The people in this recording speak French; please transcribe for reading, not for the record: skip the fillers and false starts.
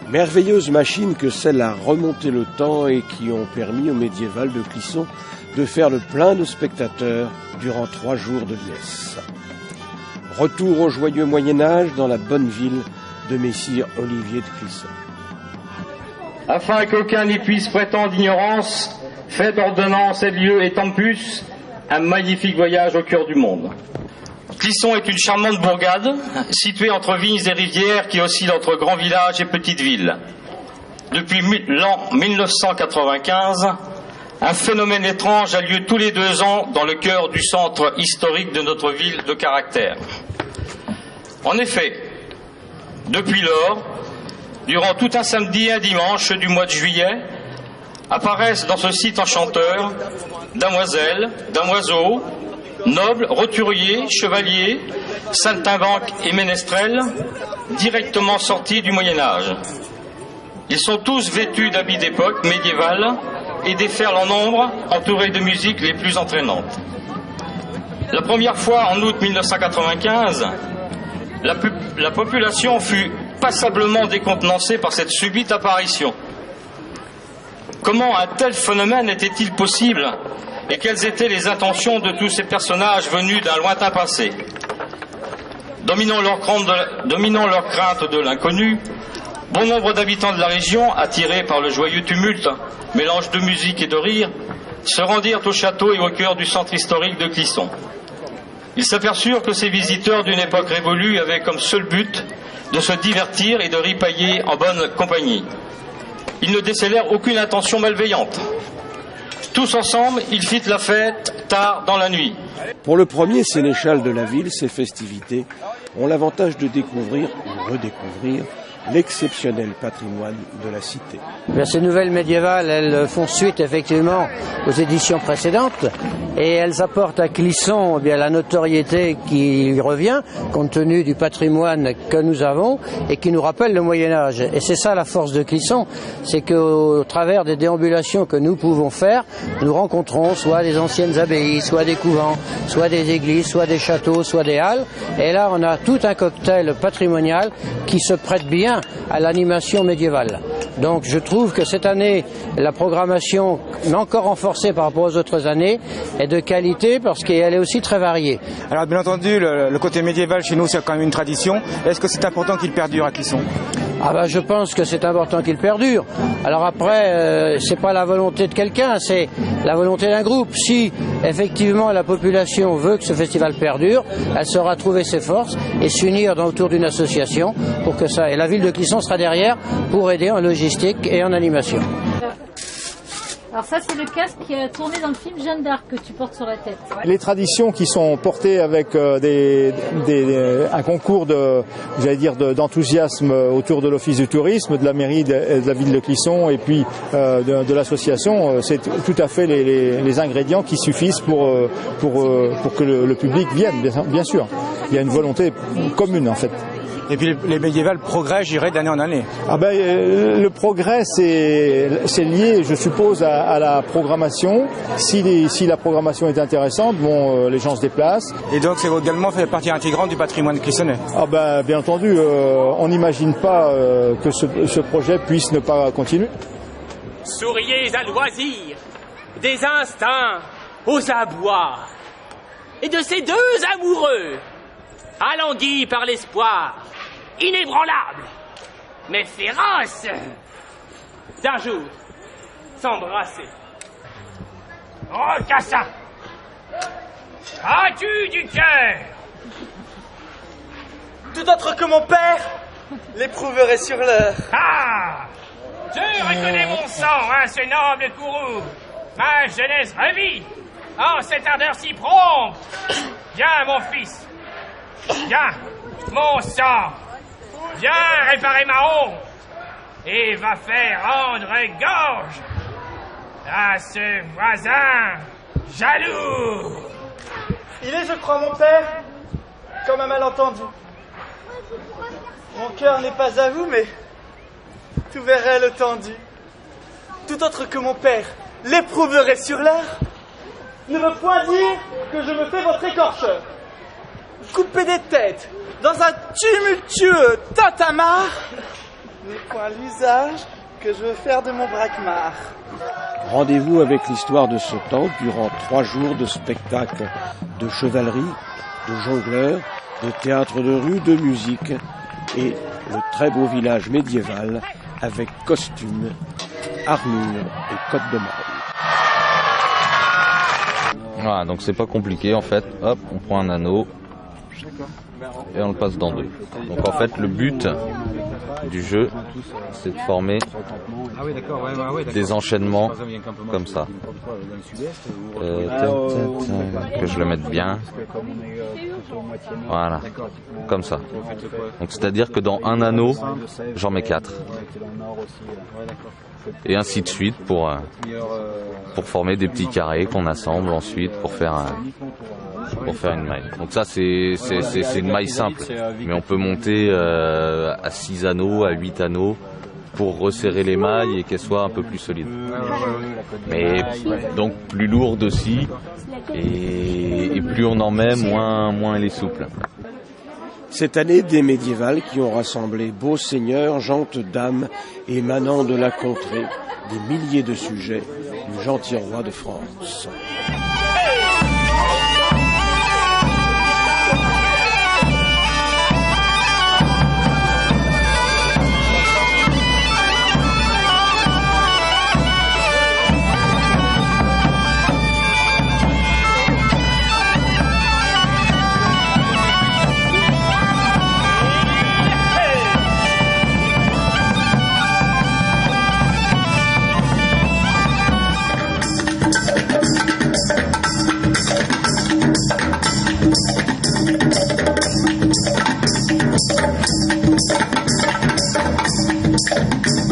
Merveilleuses machines que celles à remonter le temps et qui ont permis au médiéval de Clisson de faire le plein de spectateurs durant 3 jours de liesse. Retour au joyeux Moyen-Âge dans la bonne ville de Messire Olivier de Clisson. Afin qu'aucun n'y puisse prétendre ignorance, faites ordonnance et lieu et tempus, un magnifique voyage au cœur du monde. Clisson est une charmante bourgade, située entre vignes et rivières qui oscille entre grands villages et petites villes. Depuis l'an 1995, un phénomène étrange a lieu tous les 2 ans dans le cœur du centre historique de notre ville de caractère. En effet, depuis lors, durant tout un samedi et un dimanche du mois de juillet, apparaissent dans ce site enchanteur damoiselles, damoiseaux, nobles, roturiers, chevaliers, saltimbanques et ménestrels, directement sortis du Moyen-Âge. Ils sont tous vêtus d'habits d'époque médiévale et déferlent en nombre, entourés de musiques les plus entraînantes. La première fois, en août 1995, la population fut passablement décontenancée par cette subite apparition. Comment un tel phénomène était-il possible ? Et quelles étaient les intentions de tous ces personnages venus d'un lointain passé? Dominant leur crainte de l'inconnu, bon nombre d'habitants de la région, attirés par le joyeux tumulte, mélange de musique et de rire, se rendirent au château et au cœur du centre historique de Clisson. Ils s'aperçurent que ces visiteurs d'une époque révolue avaient comme seul but de se divertir et de ripailler en bonne compagnie. Ils ne décélèrent aucune intention malveillante. Tous ensemble, ils firent la fête tard dans la nuit. Pour le premier sénéchal de la ville, ces festivités ont l'avantage de découvrir ou redécouvrir l'exceptionnel patrimoine de la cité. Ces nouvelles médiévales, elles font suite effectivement aux éditions précédentes et elles apportent à Clisson la notoriété qui lui revient compte tenu du patrimoine que nous avons et qui nous rappelle le Moyen-Âge. Et c'est ça la force de Clisson, c'est qu'au travers des déambulations que nous pouvons faire, nous rencontrons soit des anciennes abbayes, soit des couvents, soit des églises, soit des châteaux, soit des halles. Et là, on a tout un cocktail patrimonial qui se prête bien à l'animation médiévale. Donc je trouve que cette année, la programmation, encore renforcée par rapport aux autres années, est de qualité parce qu'elle est aussi très variée. Alors bien entendu, le côté médiéval chez nous, c'est quand même une tradition. Est-ce que c'est important qu'il perdure à Clisson ? Je pense que c'est important qu'il perdure. Alors après, c'est pas la volonté de quelqu'un, c'est la volonté d'un groupe. Si effectivement la population veut que ce festival perdure, elle saura trouver ses forces et s'unir autour d'une association pour que ça. Et la ville de Clisson sera derrière pour aider en logistique et en animation. Alors ça, c'est le casque qui est tourné dans le film Jeanne d'Arc que tu portes sur la tête. Les traditions qui sont portées avec un concours d'enthousiasme autour de l'Office du tourisme, de la mairie de la ville de Clisson et puis de l'association, c'est tout à fait les ingrédients qui suffisent pour que le public vienne, bien sûr. Il y a une volonté commune en fait. Et puis les médiévales progressent, j'irai d'année en année. Le progrès, c'est lié, je suppose, à la programmation. Si la programmation est intéressante, les gens se déplacent. Et donc, c'est également fait partie intégrante du patrimoine clissonnais. Bien entendu, on n'imagine pas que ce projet puisse ne pas continuer. Souriez à loisir, des instincts aux abois, et de ces 2 amoureux, alanguis par l'espoir, inébranlable, mais féroce, d'un jour, s'embrasser. Oh, Cassin, as-tu du cœur? Tout autre que mon père l'éprouverait sur l'heure. Ah, je reconnais mon sang, ce noble courroux, ma jeunesse revit, en cette ardeur si prompte. Viens, mon fils, viens, mon sang, viens préparer ma honte et va faire rendre gorge à ce voisin jaloux. Il est, je crois, mon père, comme un malentendu. Mon cœur n'est pas à vous, mais tout verrait le tendu. Tout autre que mon père l'éprouverait sur l'air. Ne me point dire que je me fais votre écorcheur. Couper des têtes dans un tumultueux tintamarre n'est point l'usage que je veux faire de mon braquemar. Rendez-vous avec l'histoire de ce temps durant 3 jours de spectacles de chevalerie, de jongleurs, de théâtre de rue, de musique et le très beau village médiéval avec costumes, armures et cotte de maille. Voilà, donc c'est pas compliqué en fait. Hop, on prend un anneau et on le passe dans 2. Donc en fait le but du jeu c'est de former des enchaînements comme ça. Que je le mette bien. Voilà, comme ça. Donc c'est-à-dire que dans un anneau, j'en mets 4. Et ainsi de suite pour former des petits carrés qu'on assemble ensuite pour faire une maille. Donc ça c'est une maille simple, mais on peut monter à 6 anneaux, à 8 anneaux pour resserrer les mailles et qu'elles soient un peu plus solides. Mais donc plus lourde aussi et plus on en met, moins elle est souple. Cette année, des médiévales qui ont rassemblé beaux seigneurs, gentes dames et manants de la contrée, des milliers de sujets du gentil roi de France. Thank you.